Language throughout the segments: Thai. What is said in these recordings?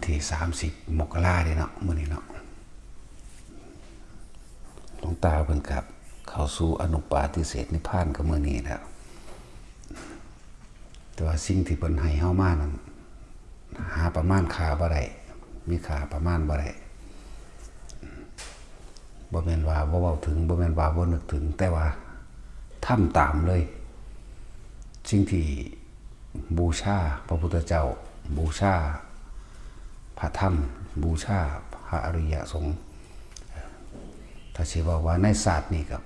ที่30 มกราเนาะมื้อนี้เนาะหลวงตาเพิ่นกับเข้าสู่อนุปาทิเสสนิพพานกับมื้อนี้แล้วแต่ว่าสิ่งที่เพิ่นให้เฮามานั้นหาประมาณค่าบ่ได้มีค่าประมาณบ่ได้บ่แม่นว่าบ่เว้าถึงบ่แม่นว่าบ่นึกถึงแต่ว่าทำตามเลยสิ่งที่บูชาพระพุทธเจ้าบูชาพระธรรมบูชาพระอริยสงฆ์ถ้าสิว่าในศาสตร์นี่กับ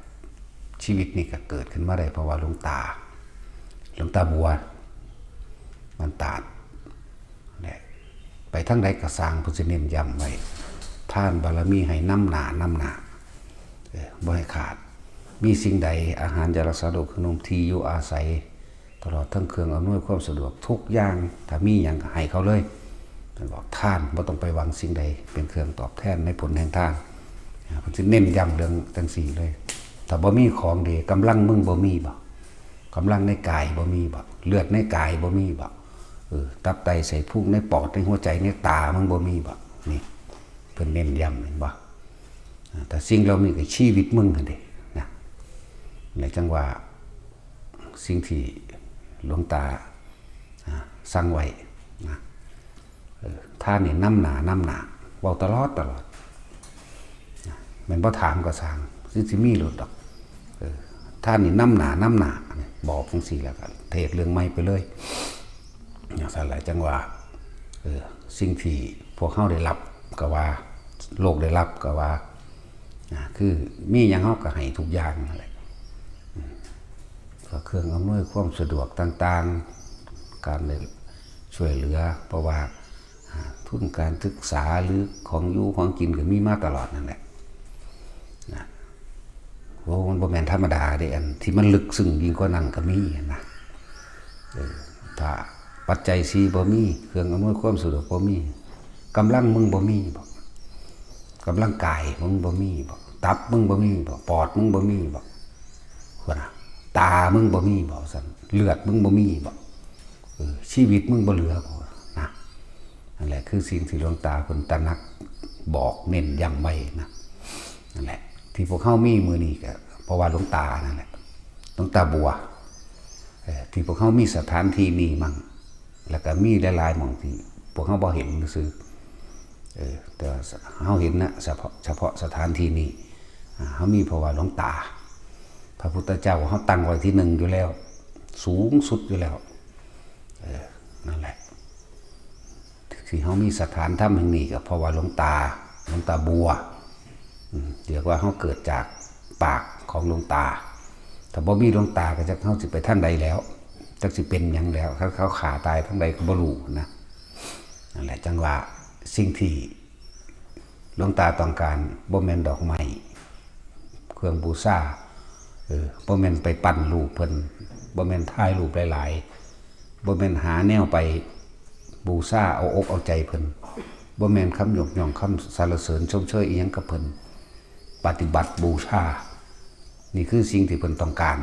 ชีวิตนี่ก็เกิดขึ้นมาได้เพราะว่าหลวงตาบัวมันตาดเนี่ยไปทั้งใดก็สร้างพุทธเน้นย้ำไว้ท่านบารมีให้น้ำหนาบ่ให้ขาดมีสิ่งใดอาหารยารักษาโรคขนมที่อยู่อาศัยตลอดทั้งเครื่องอำนวยความสะดวกทุกอย่างถ้ามีอย่างให้เขาเลยท่านบอกท่านบ่ต้องไปหวังสิ่งใดเป็นเครื่องตอบแทนในผลแห่งทานเพิ่นสิเน้นย้ำเรื่องจังซี่เลยถ้าบ่มีของดีกำลังมึงบ่มีบ่กำลังในกายบ่มีบ่เลือดในกายบ่มีบ่ตับไตไส้พุงในปอดในหัวใจในตามึงบ่มีบ่นี่เพิ่นเน้นย้ำเห็นบ่แต่สิ่งเหล่านี้ก็ชีวิตมึงหั่นเด้นะในจังว่าสิ่งที่หลวงตาสั่งไว้นะท่านนี่น้ำหนาเว้าตลอดแม่นบ่ถามก็สั่งสิมีโลดดอกท่านนี่น้ำหนาบอกจังซี่แล้วก็เทศเรื่องใหม่ไปเลยอย่างซั่นหลายจังว่าสิ่งที่พวกเฮาได้รับก็ว่าโลกได้รับก็ว่าคือมีหยังเฮาก็ให้ทุกอย่างนั่นแหละก็เครื่องอำนวยความสะดวกต่างๆการได้ช่วยเหลือเพราะว่าทุนการศึกษาหรือของอยู่ของกินก็มีมาตลอดนั่นแหละนะโอ้มันบ่แม่นธรรมดาเด้อันที่มันลึกซึ้งยิ่งกว่านั้นก็มีนะถ้าปัจจัย4บ่มีเครื่องอำนวยความสะดวกบ่มีกำลังมึงบ่มีบ่กำลังกายมึงบ่มีบ่ตับมึงบ่มีบ่ปอดมึงบ่มีบ่ว่านะตามึงบ่มีบ่ซั่นเลือดมึงบ่มีบ่ชีวิตมึงบ่เหลือบ่นะนั่นแหละคือสิ่งที่หลวงตาเพิ่นตระหนักบอกเน้นย้ำไว้นะนั่นแหละที่พวกเฮามีมื้อนี้ก็เพราะว่าหลวงตานั่นแหละหลวงตาบัวที่พวกเฮามีสถานที่นี้มั่งแล้วก็มีหลายๆหม่องที่พวกเฮาบ่เห็นซื่อแต่เฮาเห็นนะเฉพาะสถานที่นี้เฮามีเพราะว่าหลวงตาพระพุทธเจ้าเฮาตั้งไว้ที่1อยู่แล้วสูงสุดอยู่แล้วนั่นแหละที่เฮามีสถานธรรมแห่งนี้ก็เพราะว่าหลวงตาบัวเรียกว่าเฮาเกิดจากปากของหลวงตาถ้าบ่มีหลวงตาก็จักเฮาสิไปทางใดแล้วจักสิเป็นหยังแล้วเขาขาตายทางใดก็บ่รู้นะนั่นแหละจังว่าสิ่งที่หลวงตาต้องการบ่แม่นดอกไม้เครื่องบูชาบ่แม่นไปปั้นรูปเพิ่นบ่แม่นถ่ายรูปหลายๆบ่แม่นหาแนวไปบูชาเอาอกเอาใจเพิ่นบ่แม่นคำยกย่องคำสรรเสริญชมเชยอีหยังกับเพิ่นปฏิบัติบูชานี่คือสิ่งที่เพิ่นต้องการ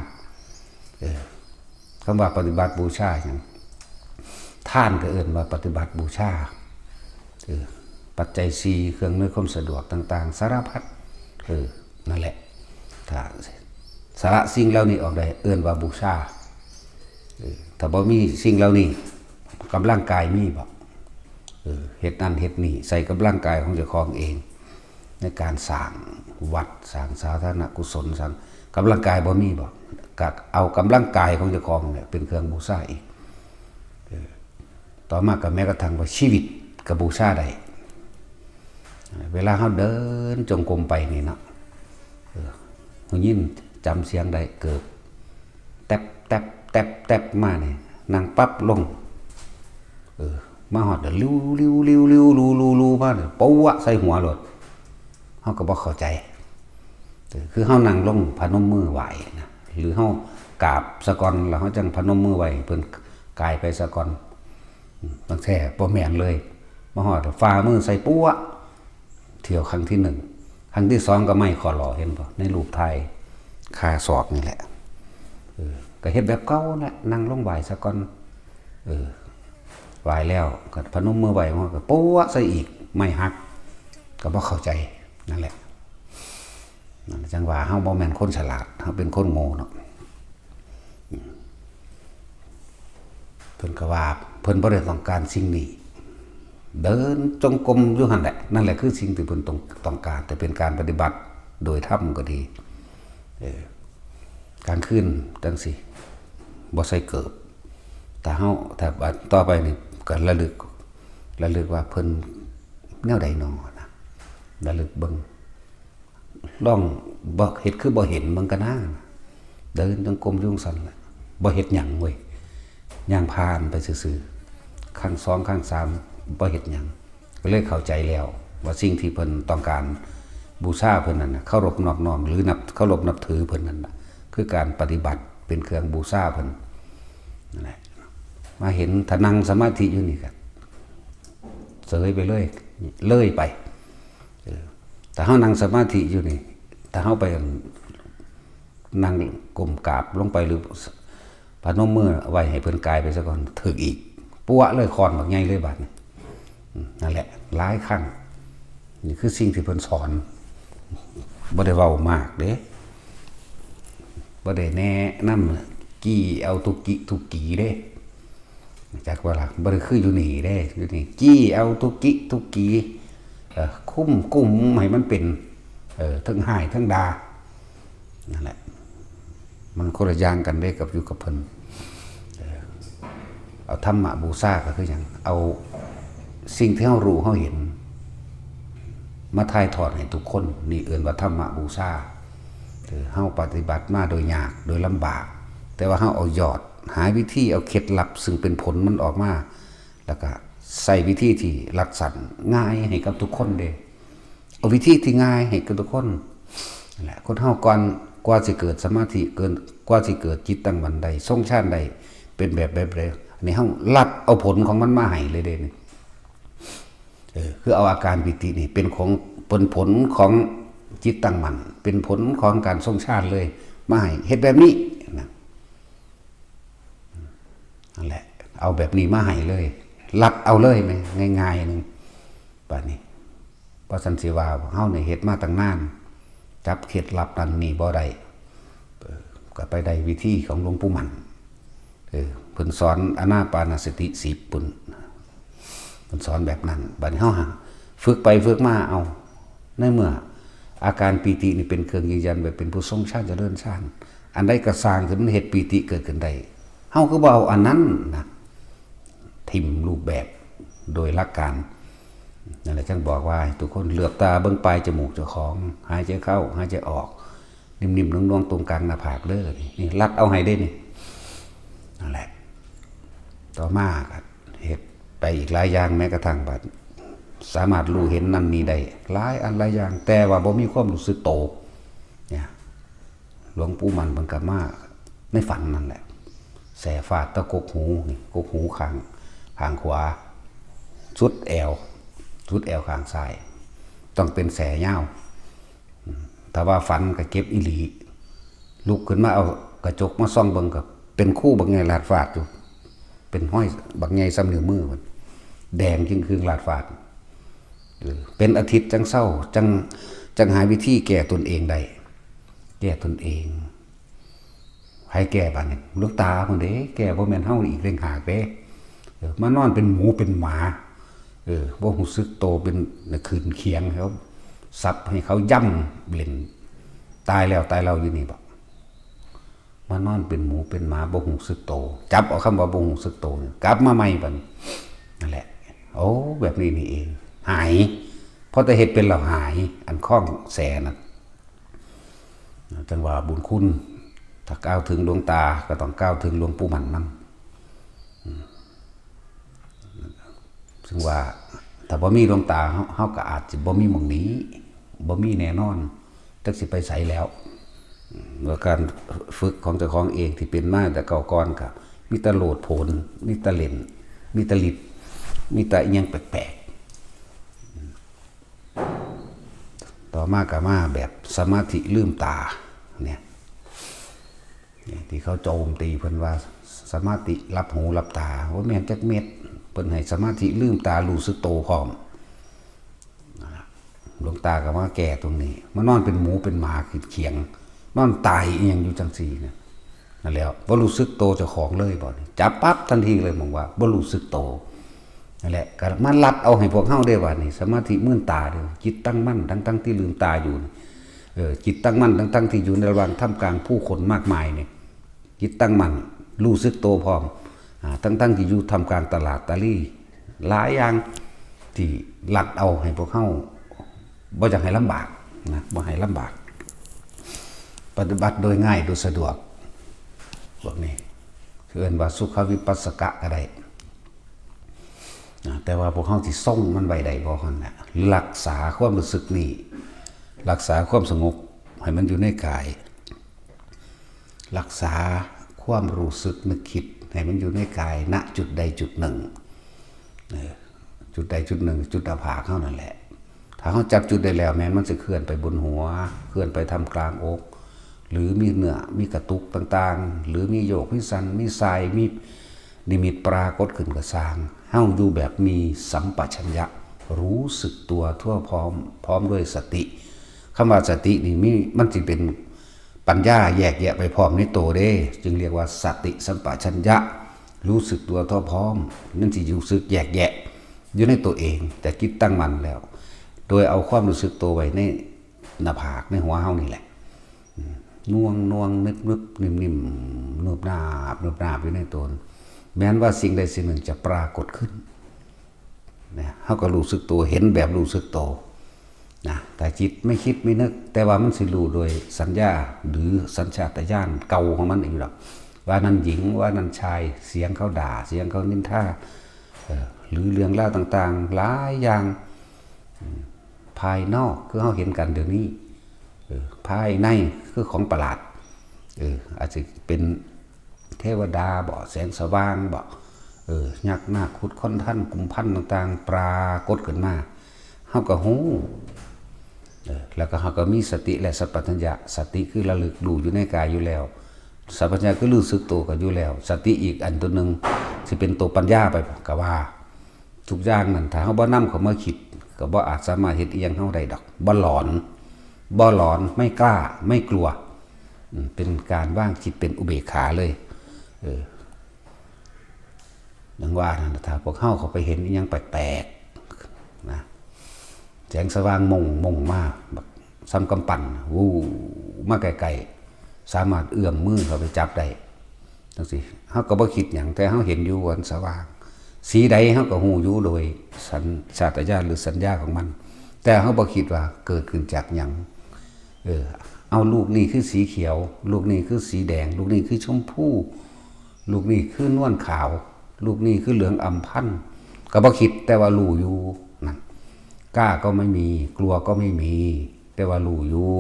คำว่าปฏิบัติบูชาหยังท่านก็เอิ้นว่าปฏิบัติบูชาปัจจัย4เครื่องอำนวยความสะดวกต่างๆสารพัดนั่นแหละถ้าสาระสิ่งเหล่านี้ออกได้เอิ้นว่าบูชาถ้าบ่มีสิ่งเหล่านี้กำลังกายมีบ่เฮ็ดนั่นเฮ็ดนี่ใส่กำลังกายของเจ้าของเองในการสร้างวัดสร้างสาธารณกุศลสร้างกำลังกายบ่มีบ่ก็เอากำลังกายของเจ้าของเนี่ยเป็นเครื่องบูชาอีกต่อมาก็แม้กระทั่งว่าชีวิตก็บูชาได้เวลาเฮาเดินจงกรมไปนี่เนาะหูยินจำเสียงได้เกิดแตบมานี่นั่งปั๊บลงมาฮอดลิ้วลูมาเนี่ยปวะใส่หัวโลดเฮาก็บ่เข้าใจคือเฮานั่งลงพนมมือไหว้นะหรือเฮากราบซะก่อนแล้วเฮาจังพนมมือไหว้เพิ่นกายไปซะก่อนบางแท้บ่แม่นเลยมาฮอดฝ่ามือใส่ปวะเที่ยวครั้งที่1ครั้งที่2ก็ไม่ขอหล่อเห็นบ่ในรูปถ่ายคาศอกนี่แหละก็เฮ็ดแบบเก่าแหละนั่งลงไหว้ซะก่อนไห ไหวแล้วก็พนมมือไหวมันก็ปุ๊วใส่อีกไม่หักก็บ่เข้าใจนั่นแหละจังว่าเฮาบ่แม่นคนฉลาดเฮาเป็นคนโง่เนาะเพิ่นก็ว่าเพิ่นบ่ได้ต้องการสิ่งนี้เดินจงกรมอยู่หั่นแหละนั่นแหละคือสิ่งที่เพิ่นต้องการแต่เป็นการปฏิบัติโดยธรรมก็ดีการขึ้นจังสิบ่ใส่เกิบแต่เฮาถ้าต่อไปนี่ก็ระลึกว่าเพิ่นแนวใดน้อนะระลึกเบิ่งลองบ่เฮ็ดคือบ่เห็นเบิ่งกันนะเดินจงกรมอยู่ซั่นแหละบ่เฮ็ดหยังเว้ยย่างผ่านไปซื่อๆครั้ง2ครั้ง3บ่เฮ็ดหยังก็เลยเข้าใจแล้วว่าสิ่งที่เพิ่นต้องการบูชาเพิ่นนั่นน่ะเคารพนอบน้อมหรือเคารพนับถือเพิ่นนั่นน่ะคือการปฏิบัติเป็นเครื่องบูชาเพิ่นนั่นแหละมาเห็นถ้านั่งสมาธิอยู่นี่ก็เสยไปเลยไปแต่เฮานั่งสมาธิอยู่นี่ถ้าเฮาไปนั่งก้มกราบลงไปหรือพนมมือไว้ให้เพิ่นกายไปซะก่อนถึกอีกปัวเลยคอนบักใหญ่เลยบาดนี้นั่นแหละหลายครั้งนี่คือสิ่งที่เพิ่นสอนบ่ได้เว้ามากเด้บ่ได้แนะนำกี้เอาทุกกีเด้จากว่าล่ะบ่ได้คืออยู่นี่เด้อยู่นี่กี้เอาทุกกีคุ้มกุ้มให้มันเป็นทั้งหายทั้งดานั่นแหละมันคนละอย่างกันได้กับอยู่กับเพิ่นเอาธรรมะบูชาก็คือหยังเอาสิ่งที่เฮารู้เฮาเห็นมาถ่ายทอดให้ทุกคนนี่เอิ้นว่าธรรมะบูชาเฮาปฏิบัติมาโดยยากโดยลำบากแต่ว่าเฮาเอายอดหาวิธีเอาเคล็ดลับซึ่งเป็นผลมันออกมาแล้วก็ใส่วิธีที่รัดสั่นง่ายให้กับทุกคนเด้เอาวิธีที่ง่ายให้กับทุกคนนั่นแหละคนเฮากว่าสิเกิดสมาธิกว่าสิเกิดจิตตั้งมั่นได้ทรงฌานได้เป็นแบบใดอันนี้เฮาลัดเอาผลของมันมาให้เลยเด้นี่คือเอาอาการปิตินี่เป็นผลของจิตตั้งมั่นเป็นผลของการทรงฌานเลยมาให้เฮ็ดแบบนี้นะนั่นแหละเอาแบบนี้มาให้เลยลัดเอาเลยไหมง่ายๆนึงป่านนี้เพราะสันสิว่าเฮาเนี่ยเฮ็ดมาตั้งนานจับเคล็ดลับนั้นนี่บ่ได้ก็ไปได้วิธีของหลวงปู่มั่นเพิ่นสอนอานาปานสติ10ปุ่นเพิ่นสอนแบบนั้นบัดนี้เฮาฝึกไปฝึกมาเอาในเมื่ออาการปีตินี่เป็นเครื่องยืนยันแบบเป็นผู้ทรงฌานเจริญฌานอันใดก็สร้างที่มันเฮ็ดปีติเกิดขึ้นได้เฮาก็บ่เอาอันนั้นนะทิ่มรูปแบบโดยหลักการนั่นแหละจังบอกว่าทุกคนเหลือบตาเบิ่งปลายจมูกเจ้าของหายใจเข้าหายใจออกนิ่มๆนุ่งๆตรงกลางหน้าผากเด้อนี่รัดเอาให้ได้นี่นั่นแหละต่อมาก็เฮ็ดไปอีกหลายอย่างแม้กระทั่งบัดสามารถรู้เห็นนั่นนี่ได้หลายอันหลายอย่างแต่ว่าบ่มีความรู้สึกโตเนี่ยหลวงปู่มันเพิ่นก็มาในฝันนั่นแหละแสฟาดตะกกหูนี่กกหูข้างขวาสุดแอวข้างซ้ายต้องเป็นแสยาวแต่ว่าฝันก็เก็บอีหลีลุกขึ้นมาเอากระจกมาส่องเบิ่งก็เป็นคู่บักใหญ่ลาดฟาดอยู่เป็นห้อยบักใหญ่ซ้ำนิ้วมือมันแดงจึงคือลาดฟาดเป็นอาทิตย์จังเศร้าจังหาวิธีแก้ตนเองได้แก้ตนเองให้แก้บาดนี้ลูกตาพุ่นเด้แก้บ่แม่นเฮาอีกเร่งหากเด้มานอนเป็นหมูเป็นหมาบ่รู้สึกโตเป็นคืนเคียงเขาซับให้เขาย่ำเล่นตายแล้วอยู่นี่บ่มานอนเป็นหมูเป็นหมาบ่รู้สึกโตจับเอาคำว่าบ่รู้สึกโตกลับมาใหม่บัดนี้นั่นแหละโอ้แบบนี้นี่เองหายเพราะแต่เฮ็ดเป็นแล้วหายอันคล้องแสนั่นจังว่าบุญคุณถ้าก้าวถึงดวงตาก็ต้องก้าวถึงหลวงปู่มั่นนำซึ่งว่าถ้าบ่มีดวงตาเฮาก็อาจจะบ่มีหม่องนี้บ่มีแน่นอนจักสิไปไสแล้วเมื่อการฝึกของเจ้าของเองที่เป็นมาแต่เก่าก่อนก็มีแต่โลดโผนมีแต่เล่นมีแต่ลิดมีแต่อิหยังแปลกๆต่อมาก็มาแบบสมาธิลืมตาเนี่ยที่เขาโจมตีเพิ่นว่าสมาธิรับหูรับตาว่าแม่นจักเม็ด เพิ่นให้สมาธิลืมตารู้สึกโตพร้อมหลวงตาก็มาแก่ตรงนี้มานอนเป็นหมูเป็นหมาขีดเขียงนอนตายเอียงอยู่จังซี่เนี่ยนั่นแล้วบ่รู้สึกโตเจ้าของเลยบ่จับปั๊บทันทีเลยมองว่าบ่รู้สึกโตนั่นแหละก็มาลัดเอาให้พวกเฮาได้ว่านี่สมาธิมื่นตาเด้อจิตตั้งมั่นทั้งที่ลืมตาอยู่จิตตั้งมั่นทั้งที่อยู่ในระหว่างท่ามกลางผู้คนมากมายเนี่ยจิตตั้งมั่นรู้สึกโตพร้อมทั้งที่อยู่ท่ามกลางตลาดตะลี่หลายอย่างที่ลัดเอาให้พวกเฮาบ่อยากให้ลำบากนะบ่ให้ลำบากปฏิบัติโดยง่ายโดยสะดวกพวกนี้คือเรียกว่าสุขวิปัสสกะก็ได้แต่ว่าพวกเขาที่ส่งมันไว้ใดบ่คนน่ะรักษาความรู้สึกนี่รักษาความสงบให้มันอยู่ในกายรักษาความรู้สึกนึกคิดให้มันอยู่ในกายณจุดใดจุดหนึ่งจุดใดจุดหนึ่งจุดหน้าผากเขานั่นแหละถ้าเขาจับจุดได้แล้วแม้มันจะเคลื่อนไปบนหัวเคลื่อนไปทำกลางอกหรือมีเนื้อมีกระตุกต่างๆหรือมีโยกมีสันมีทรายมีนิมิตปรากฏขึ้นกระสร้างเฮาดูแบบมีสัมปชัญญะรู้สึกตัวทั่วพร้อมด้วยสติคำว่าสตินี่มันจะเป็นปัญญาแยกแยะไปพร้อมในตัวเด้จึงเรียกว่าสติสัมปชัญญะรู้สึกตัวทั่วพร้อมนั่นสิรู้สึกแยกแยะอยู่ในตัวเองแต่จิตตั้งมั่นแล้วโดยเอาความรู้สึกตัวไว้ในหน้าผากในหัวเฮานี่แหละน่วงนึบนิ่มนูบนาบอยู่ในตนแม้นว่าสิ่งใดสิ่งหนึ่งจะปรากฏขึ้นนะเฮาก็รู้สึกตัวเห็นแบบรู้สึกตัวนะแต่จิตไม่คิดไม่นึกแต่ว่ามันสิรู้โดยสัญญาหรือสัญชาตญาณเก่าของมันเองหรอกว่านั่นหญิงว่านั่นชายเสียงเขาด่าเสียงเขานินทาหรือเรื่องเล่าต่างๆหลายอย่างภายนอกคือเขาเห็นกันเดี๋ยวนี้ภายในคือของประหลาดอาจจะเป็นเทวดาบ่แสงสว่างบ่ยักษ์นาคขุดค้นท่านกุมพันต่างๆปรากฏขึ้นมาเขาก็หูแล้วก็เขาก็มีสติและสัพพัญญะสติคือระลึกรู้อยู่ในกายอยู่แล้วสัพพัญญะก็รู้สึกตัวก็อยู่แล้วสติอีกอันตัวหนึ่งจะเป็นตัวปัญญาไปก็ว่าทุกอย่างนั่นถ้าเขาบ่นำเขามาคิดก็บ่อาจสามารถเฮ็ดอีหยังเฮาได้ดอกบ่หลอนไม่กล้าไม่กลัวเป็นการว่างจิตเป็นอุเบกขาเลยดังว่านั่นถ้าพวกเฮาเขาไปเห็นอีหยังแปลกๆนะแสงสว่างมงมากแบบซ้ำกำปั่นวู้มาไกลๆสามารถเอื้อมมือเข้าไปจับได้จังซี่เฮาก็บ่คิดหยังแต่เฮาเห็นอยู่วันสว่างสีใดเฮาก็ฮู้อยู่โดยสัญชาตญาณหรือสัญญาของมันแต่เฮาบ่คิดว่าเกิดขึ้นจากหยังเอาลูกนี่คือสีเขียวลูกนี่คือสีแดงลูกนี่คือชมพูลูกนี่คือนวลขาวลูกนี่คือเหลืองอำพันก็บ่คิดแต่ว่ารู้อยู่นั่นกล้าก็ไม่มีกลัวก็ไม่มีแต่ว่ารู้อยู่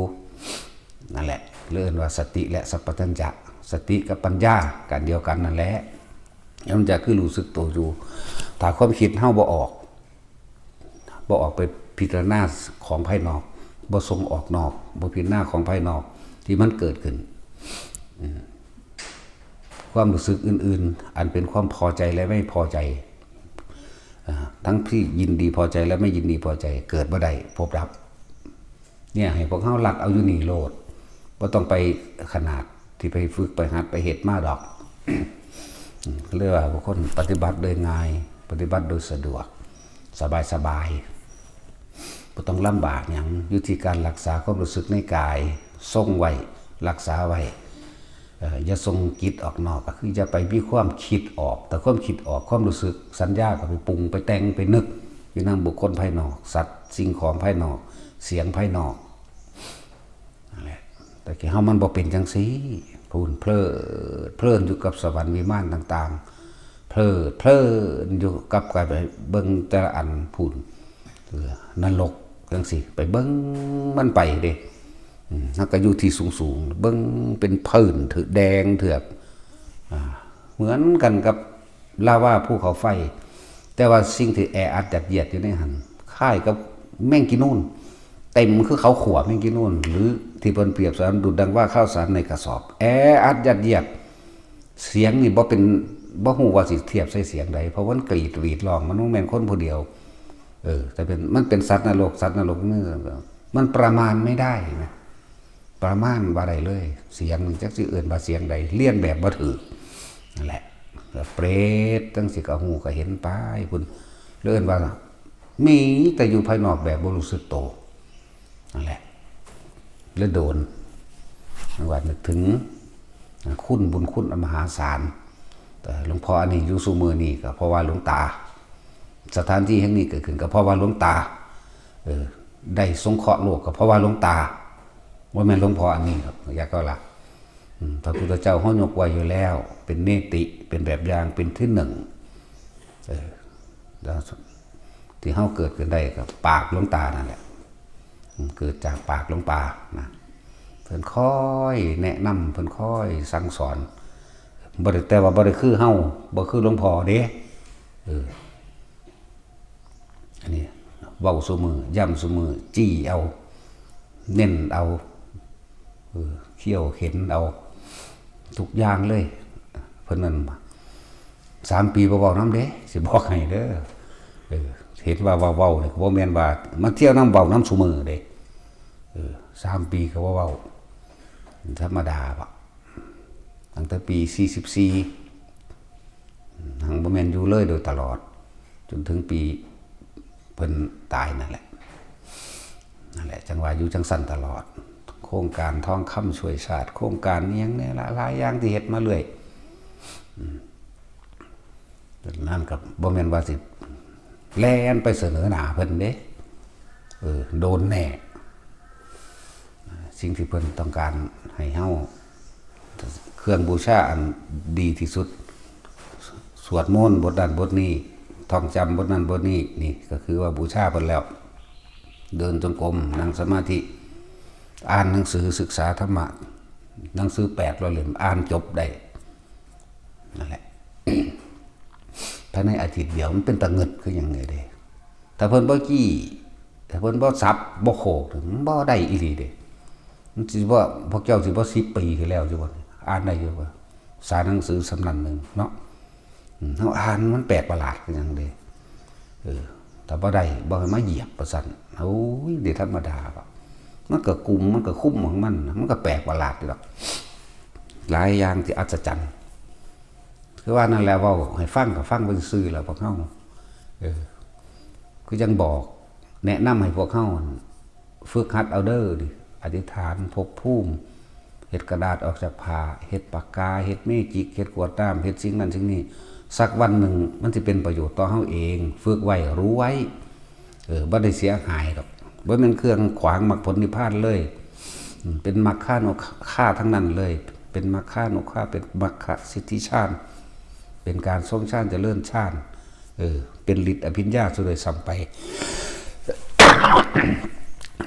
นั่นแหละเรียกว่าสติและสัพพัญญะสติกับปัญญากันเดียวกันนั่นแหละมันจะคือรู้สึกตัวอยู่ถ้าความคิดเฮาบ่ออกไปพิจารณาของภายนอกบ่ส่งออกนอกบ่พิจารณาของภายนอกที่มันเกิดขึ้นความรู้สึกอื่นๆอันเป็นความพอใจและไม่พอใจทั้งที่ยินดีพอใจและไม่ยินดีพอใจเกิดบ่ได้พบรับเนี่ยให้พวกเฮาหลักเอาอยู่นี่โลดบ่ต้องไปขนาดที่ไปฝึกไปหัดไปเฮ็ดมาดอกเรียกว่าบางคนปฏิบัติโดยง่ายปฏิบัติโดยสะดวกสบายบ่ต้องลำบากหยังอยู่ที่การรักษาความรู้สึกในกายทรงไว้รักษาไว้อย่าส่งจิตออกนอกก็คือจะไปมีความคิดออกแต่ความคิดออกความรู้สึกสัญญาก็ไปปรุงไปแต่งไปนึกอยู่นำบุคคลภายนอกสัตว์สิ่งของภายนอกเสียงภายนอกนั่นแหละแต่ที่เฮามันบ่เป็นจังซี่พูนเพลินอยู่กับสวรรค์วิมานต่างๆเพลินอยู่กับการไปเบิ่งแต่ละอันพูนนรกจังซี่ไปเบิ่งมันไปเด้แล้วก็อยู่ที่สูงๆเบิ่งเป็นพื้นถือแดงเถือกเหมือนกันกับลาวาภูเขาไฟแต่ว่าสิ่งที่แออัดยัดเยียดอยู่ในหันคล้ายกับแมงกินูนเต็มคือเขาขั่วแมงกินูนหรือที่เพิ่นเปรียบสารดุจดังว่าข้าวสารในกระสอบแออัดยัดเยียดเสียงนี่บ่เป็น บ่ฮู้ว่าสิเทียบใส่เสียงใดเพราะมันกรีดหวีดร้องมันบ่แม่นคนผู้เดียวแต่มันเป็นสัตว์นรกนี่มันประมาณไม่ได้นะประมาณบ่ได้เลยเสียงจักสิเอิ้นว่าเสียงใดเลียนแบบบ่ถูกนั่นแหละเปรตจังสิก็ฮู้ก็เห็นไปพุ่นเอิ้นว่ามีแต่อยู่ภายนอกแบบบ่รู้สึกโตนั่นแหละแล้วโดนว่านึกถึงคุณบุญคุณมหาศาลแต่หลวงพ่ออันนี้อยู่ซุมื้อนี้ก็เพราะว่าหลวงตาสถานที่แห่งนี้เกิดขึ้นก็เพราะว่าหลวงตาได้สงเคราะห์โลกก็เพราะว่าหลวงตาว่าแม่นหลวงพ่ออันนี้ครับอยากก็ล่ะพระพุทธเจ้าเฮายกไว้อยู่แล้วเป็นเนติเป็นแบบอย่างเป็นที่หนึ่งที่เฮาเกิดขึ้นได้ก็ปากหลวงตานั่นแหละเกิดจากปากหลวงตานะเพิ่นค่อยแนะนำเพิ่นค่อยสั่งสอนบ่ได้แต่ว่าบ่ได้คือเฮาบ่คือหลวงพ่อเด้อันนี้เว้าซุมื้อย่ำซุมื้อจี้เอาเน้นเอาเขี่ยวเข็นเอาทุกอย่างเลยเพิ่นนั่น3 ปีบ่เว้านำเด้สิบอกให้เด้อเห็นว่าเว้านี่ก็บ่แม่นว่ามาเที่ยวนำเว้านำซุมื้อเด้3 ปีก็บ่เว้าธรรมดาบ่ตั้งแต่ปี44หังบ่แม่นอยู่เลยโดยตลอดจนถึงปีเพิ่นตายนั่นแหละจังว่าอยู่จังสั่นตลอดโครงการทองคำช่วยชาติโครงการนี้ยังเนี่ยหลายอย่างที่เฮ็ดมาเรื่อยนั่นกับบ่แม่นว่าสิแล่นไปเสนอหน้าเพิ่นเด้โดนแน่สิ่งที่เพิ่นต้องการให้เฮาเครื่องบูชาอันดีที่สุดสวดมนต์บทนั้นบทนี้ท่องจำบทนั้นบทนี้นี่ก็คือว่าบูชาเพิ่นแล้วเดินจงกรมนั่งสมาธิอ่านหนังสือศึกษาธรรมะหนังสือ800 เล่มอ่านจบได้นั่นแหละ ภายในอาทิตย์เดียวมันเป็นตะเงิดคือหยังไงเด้ถ้าเพิ่นบ่จี้ถ้าเพิ่นบ่สับบ่โขกมันบ่ได้อีหลีเด้มันสิบ่พวกเจ้าสิบ่10 ปีที่แล้วสิบ่อ่านได้อยู่ว่าสารหนังสือสำนักนึงเนาะเฮาอ่านมันแปลกประหลาดคือหยังเด้ถ้าบ่ได้บ่ให้มาเหยียบประสันโอ้ยเดี๋ยวธรรมดาป่ะมันก็กุมมันก็คุ้มของมันก็แปลกประหลาดอยู่หรอกหลายอย่างที่อัศจรรย์คือว่านั่นแหละเว้าให้ฟังก็ฟังเบิ่งซื่อแล้วพวกเฮาคือยังบอกแนะนำให้พวกเฮาฝึกหัดเอาเด้อดิอธิษฐานภพภูมิเฮ็ดกระดาษออกจากผ้าเฮ็ดปากกาเฮ็ดเมจิกเฮ็ดกวดน้ำเฮ็ดสิ่งนั้นสิ่งนี้สักวันหนึ่งมันจะเป็นประโยชน์ต่อเฮาเองฝึกไว้รู้ไว้บ่ได้เสียหายหรอกบ่แม่นเครื่องขวางมรรคผลนิพพานเลยเป็นมรรคค่าทั้งนั้นเลยเป็นมรรคค่าเป็นมรรคสิทธิฌานเป็นการทรงฌานเจริญฌานเป็นฤทธิ์อภิญญาสุดโดยซ้ำไป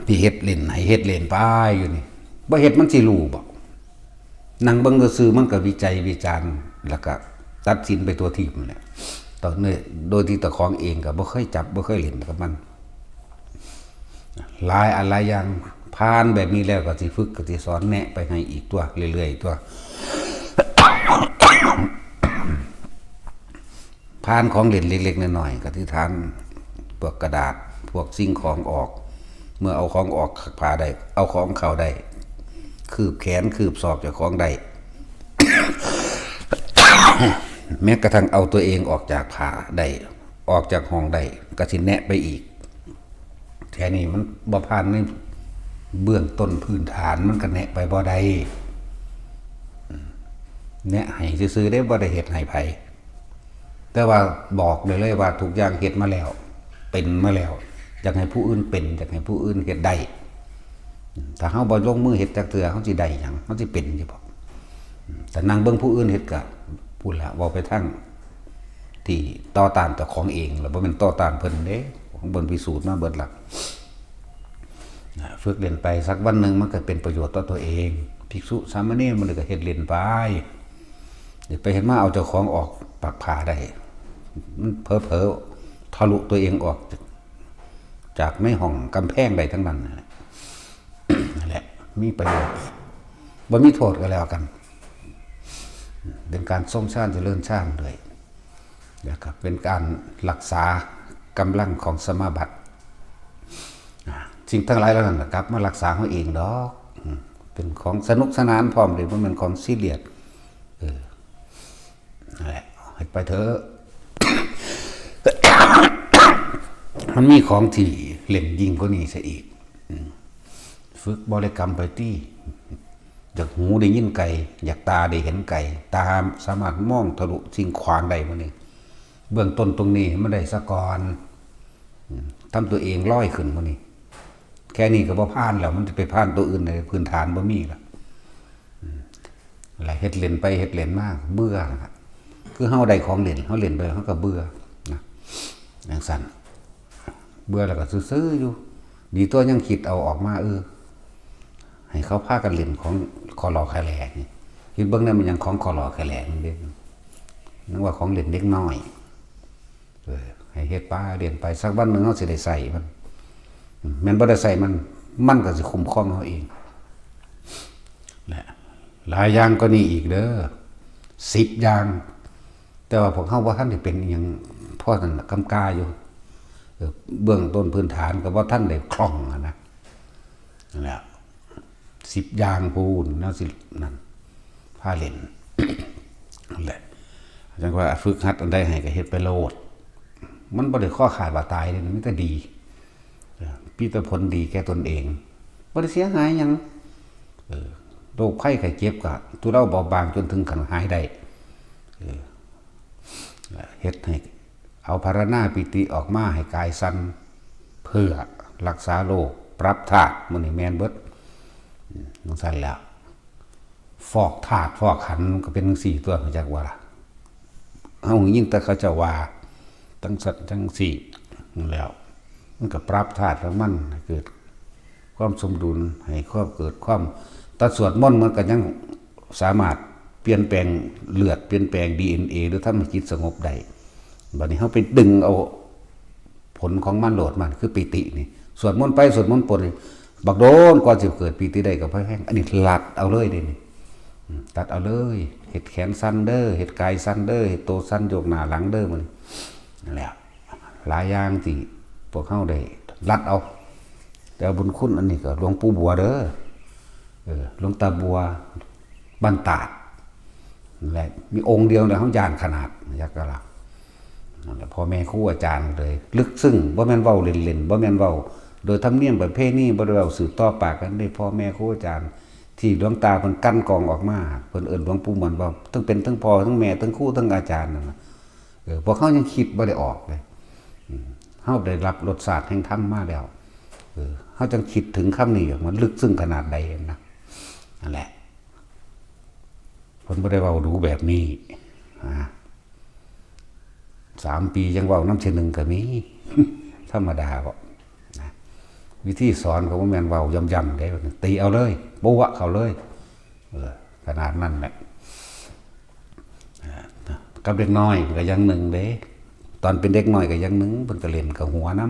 ที่เฮ็ดเล่นให้เฮ็ดเล่นไปอยู่นี่บ่เฮ็ดมันสิรู้บ่นั่งเบิ่งซื่อมันก็วิจัยวิจารณ์แล้วก็ตัดสินไปตัวทีมันแหละตอนนี้โดยที่ตะของเองก็บ่เคยจับบ่เคยเล่นกับมันหลายอะไรอย่างผ่านแบบนี้แล้วก็สิฝึกก็สิสอนแนะไปให้อีกตัวเรื่อยๆตัวผ่านของเล่นเล็กๆน้อยๆก็ที่ทานพวกกระดาษพวกสิ่งของออกเมื่อเอาของออกผ่าได้เอาของเข้าได้คืบแขนคืบศอกจากของได้ แม้กระทั่งเอาตัวเองออกจากผ้าได้ออกจากห้องได้ก็สิแนะไปอีกแค่นี้มันบ่ผ่านในเบื้องต้นพื้นฐานมันก็แนะไปบ่ได้แนะให้ซื่อๆได้บ่ได้เฮ็ดให้ไผแต่ว่าบอกเลยว่าทุกอย่างเฮ็ดมาแล้วเป็นมาแล้วอยากให้ผู้อื่นเป็นอยากให้ผู้อื่นเฮ็ดได้ถ้าเฮาบ่ลงมือเฮ็ดจักเทื่อเฮาสิได้หยังเฮาสิเป็นอยู่บ่แต่นั่งเบิ่งผู้อื่นเฮ็ดก็พูดละเว้าไปทั้งที่ต่อต้านเจ้าของเองแล้วบ่แม่นต่อต้านเพิ่นเด้ของเพิ่นพิสูจน์มาเบิดละฝึกเรียนไปสักวันนึงมันก็เป็นประโยชน์ต่อตัวเองภิกษุสามเณรมันก็เฮ็ดเรียนไปเดี๋ยวไปเห็นมาเอาเจ้าของออกปากผ้าได้มันเผลอๆทะลุตัวเองออกจากในห้องกำแพงได้ทั้งนั้นนั่นแหละมีประโยชน์บ่มีโทษก็แล้วกัน เป็นการส่งชาติเจริญชาติด้วยนะครับเป็นการรักษากำลังของสมาบัติสิ่งทั้งหลายแล้วนั่นนะครับมารักษาเขาเองดอกเป็นของสนุกสนานพร้อมเลยเพราะมันของซีเรียสนั่นแหละให้ไปเถอะ มันมีของที่เล่นยิ่งกว่านี้ซะอีกฝึกบริกรรมไปที่อยากหูได้ยินไก่อยากตาได้เห็นไก่ตาสามารถมองทะลุสิ่งขวางได้มานี่เบื้องต้นตรงนี้ไม่ได้สะกอนทำตัวเองร้อยขึ้นมานี่แค่นี้ก็บ่ผ่านแล้วมันจะไปผ่านตัวอื่นในพื้นฐานบ่มีแล้วอะไรเฮ็ดเล่นไปเฮ็ดเล่นมากเบื่อนะครับคือเฮาได้ของเล่นเฮาเล่นไปเฮาก็เบื่อนะอย่างสั่นเบื่อแล้วก็ซื่อๆอยู่ดีตัวยังคิดเอาออกมาให้เขาพากันเล่นของคอรอแคแหลนี่คิดเบิ่งนั้นมันยังของคอรอแคแหลนี่เด้นึกว่าของเล่นเด็กน้อยให้เฮ็ดป้าเรียนไปสักวันหนึ่งเขาสิได้ใส่มันแม้นบ่ได้ใส่มันก็สิคุ้มครองเขาเองแหละหลายอย่างก็นี่อีกเด้อ10 อย่างแต่ว่าพวกเขาว่าท่านได้เป็นอย่างพ่อท่านกำกาอยู่เบื้องต้นพื้นฐานก็ว่าท่านได้คล่องนะนั่นแหละ10 อย่างพูนน่าสินั่นพาเล่นนั่นแหละจังว่าฝึกหัดอันใดให้ก็เฮ็ดไปโลดมันบ่ได้ข้อขาดว่าตายเลยมันก็ดีพี่ตะผลดีแก่ตนเองบ่ได้เสียหายหยังโรคไข้ไข้เจ็บก็ทุเลาเบาบางจนถึงขั้นหายได้เฮ็ดให้เอาภารนาปิติออกมาให้กายสั่นเพื่อรักษาโรคปรับธาตุมื้อนี้แม่นเบิดจังซั่นแล้วฟอกธาตุฟอกขันธ์ก็เป็นจังซี่ตัวเขาจักว่าล่ะเฮายิ่งแต่เขาจะว่าตั้งสัตว์จังซี่แล้วมันก็ปรับธาตุของมันให้เกิดความสมดุลให้ความเกิดความตัดสวดมนต์มันก็ยังสามารถเปลี่ยนแปลงเลือดเปลี่ยนแปลง DNA หรือทำให้จิตสงบได้บัดนี้เฮาไปดึงเอาผลของมันโหลดมันคือปิตินี่สวดมนต์ไปสวดมนต์ปนบักโดนก่อนสิเกิดปิติได้ก็เพราะแห้งอันนี้ลัดเอาเลยเด้นี่ตัดเอาเลยเฮ็ดแขนสั้นเด้อเฮ็ดกายสั้นเด้อเฮ็ดโตสั้นโยกหน้าหลังเด้อมันนั่นแหละหลายอย่างที่พวกเฮาได้ลัดเอาแต่บุญคุณอันนี้ก็หลวงปู่บัวเด้อหลวงตาบัวบ้านตาดนั่นแหละมีองค์เดียวแต่เฮาย่านขนาดยักษ์กะล่ะนั่นแหละพ่อแม่ครูอาจารย์เลยลึกซึ้งบ่แม่นเว้าเล่นๆบ่แม่นเว้าโดยธรรมเนียมประเพณีบ่ได้เว้าสืบต่อปากกันได้พ่อแม่ครูอาจารย์ที่หลวงตาเพิ่นกั้นกองออกมาเพิ่นเอิ้นหลวงปู่มันว่าทั้งเป็นทั้งพ่อทั้งแม่ทั้งครูทั้งอาจารย์นั่นน่ะพวกเขายังคิดบ่ได้ออกเลยเฮาได้รับรสชาติแห่งธรรมมาแล้วเฮาจังคิดถึงคำนี้มันลึกซึ้งขนาดใดนะนั่นแหละเพิ่นบ่ได้เว้าดูแบบนี้3 ปียังเว้านำเช่นนึงก็มีธรรมดาบ่นะวิธีสอนก็บ่แม่นเว้าย่ำๆได้ตีเอาเลยโบะเขาเลยขนาดนั้นแหละกับเด็กน้อยก็ยังหนึ่งเด้ตอนเป็นเด็กน้อยก็ยังหนึ่งเพิ่นก็เล่นกับหัวน้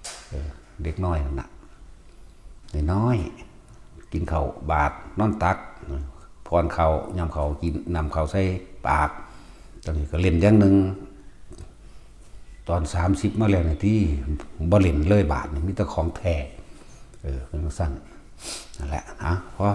ำเด็กน้อยนั่นน่ะน้อยกินข้าวบาดนอนตักพรข้าวยำข้าวกินนำข้าวใส่ปากตอนนี้ก็เล่นอย่างหนึ่งตอน30มาแล้วนี่ที่บ่เล่นเลยบาดนี่มีแต่ของแท้เป็นสั้นนั่นแหละเพราะ